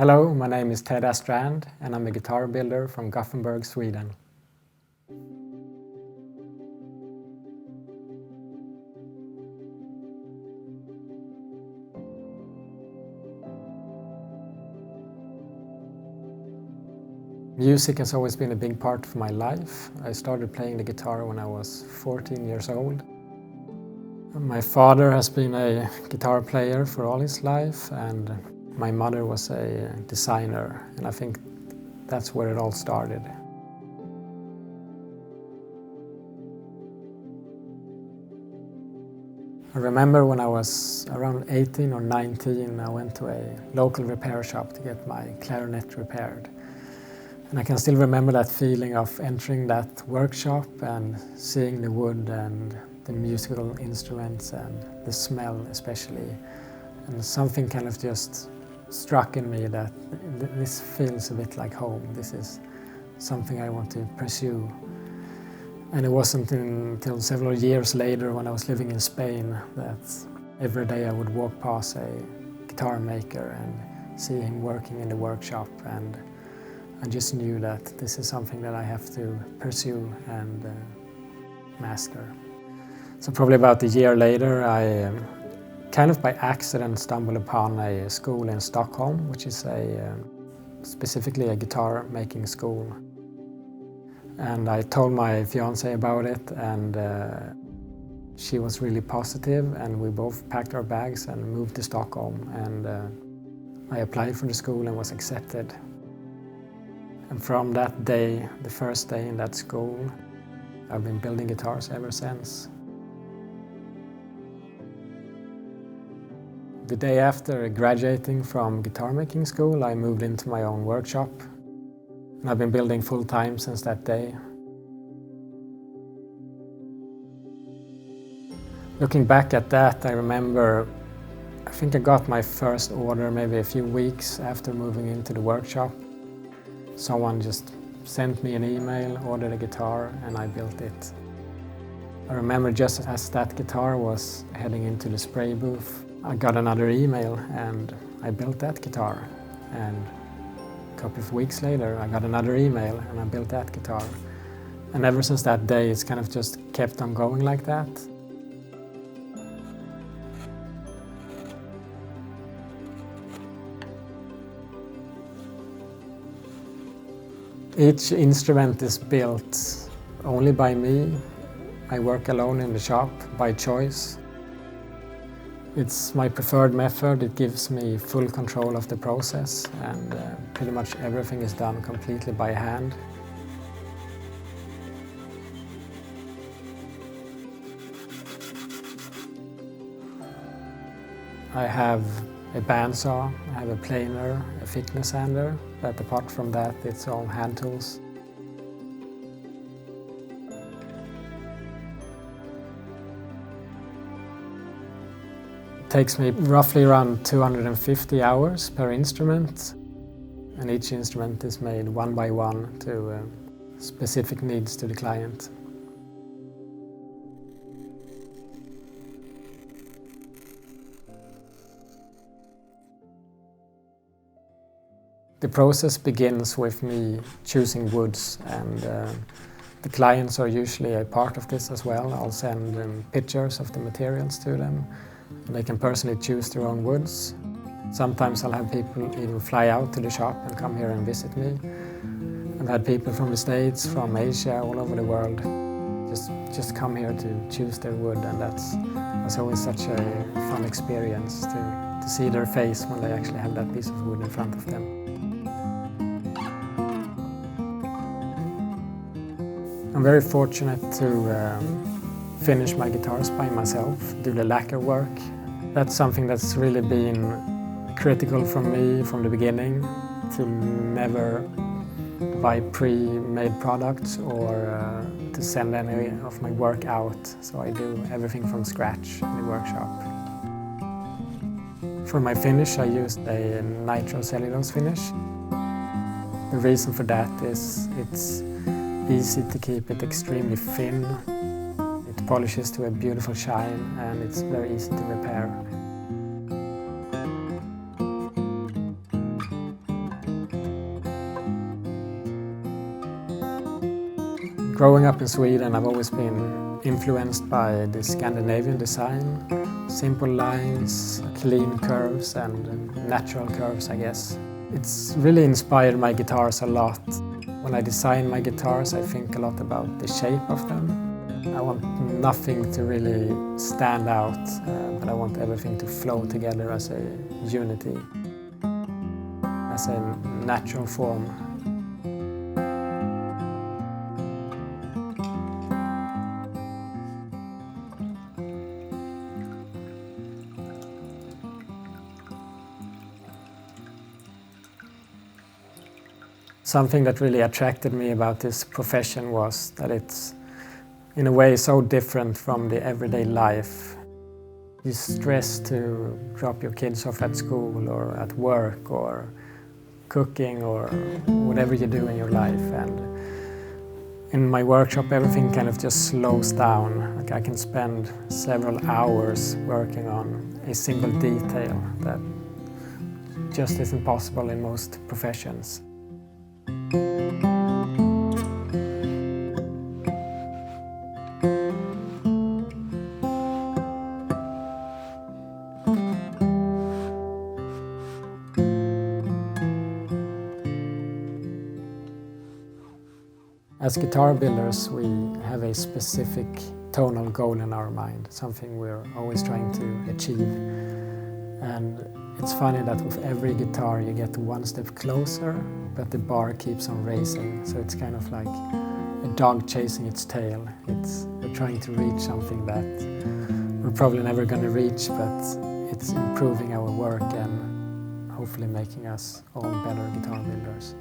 Hello, my name is Ted Åstrand and I'm a guitar builder from Gothenburg, Sweden. Music has always been a big part of my life. I started playing the guitar when I was 14 years old. My father has been a guitar player for all his life, and my mother was a designer, and I think that's where it all started. I remember when I was around 18 or 19, I went to a local repair shop to get my clarinet repaired. And I can still remember that feeling of entering that workshop and seeing the wood and the musical instruments and the smell especially. And something kind of just struck in me that this feels a bit like home. This is something I want to pursue. And it wasn't until several years later when I was living in Spain that every day I would walk past a guitar maker and see him working in the workshop, and I just knew that this is something that I have to pursue and master. So probably about a year later, I kind of by accident stumbled upon a school in Stockholm, which is specifically a guitar making school. And I told my fiancée about it, and she was really positive, and we both packed our bags and moved to Stockholm. And I applied for the school and was accepted. And from that day, the first day in that school, I've been building guitars ever since. The day after graduating from guitar making school, I moved into my own workshop. And I've been building full time since that day. Looking back at that, I remember, I think I got my first order maybe a few weeks after moving into the workshop. Someone just sent me an email, ordered a guitar, and I built it. I remember just as that guitar was heading into the spray booth, I got another email and I built that guitar. And a couple of weeks later, I got another email and I built that guitar. And ever since that day, it's kind of just kept on going like that. Each instrument is built only by me. I work alone in the shop by choice. It's my preferred method. It gives me full control of the process, and pretty much everything is done completely by hand. I have a bandsaw, I have a planer, a thickness sander, but apart from that, it's all hand tools. It takes me roughly around 250 hours per instrument, and each instrument is made one by one to specific needs to the client. The process begins with me choosing woods, and the clients are usually a part of this as well. I'll send them pictures of the materials to them, and they can personally choose their own woods. Sometimes I'll have people even fly out to the shop and come here and visit me. I've had people from the States, from Asia, all over the world, just come here to choose their wood, and that's always such a fun experience to see their face when they actually have that piece of wood in front of them. I'm very fortunate to finish my guitars by myself, do the lacquer work. That's something that's really been critical for me from the beginning, to never buy pre-made products or to send any of my work out. So I do everything from scratch in the workshop. For my finish, I used a nitrocellulose finish. The reason for that is it's easy to keep it extremely thin. It polishes to a beautiful shine, and it's very easy to repair. Growing up in Sweden, I've always been influenced by the Scandinavian design. Simple lines, clean curves and natural curves, I guess. It's really inspired my guitars a lot. When I design my guitars, I think a lot about the shape of them. I want nothing to really stand out, but I want everything to flow together as a unity, as a natural form. Something that really attracted me about this profession was that it's, in a way, so different from the everyday life. You stress to drop your kids off at school or at work or cooking or whatever you do in your life. And in my workshop, everything kind of just slows down. Like I can spend several hours working on a single detail that just isn't possible in most professions. As guitar builders, we have a specific tonal goal in our mind, something we're always trying to achieve. And it's funny that with every guitar you get one step closer, but the bar keeps on raising. So it's kind of like a dog chasing its tail. We're trying to reach something that we're probably never going to reach, but it's improving our work and hopefully making us all better guitar builders.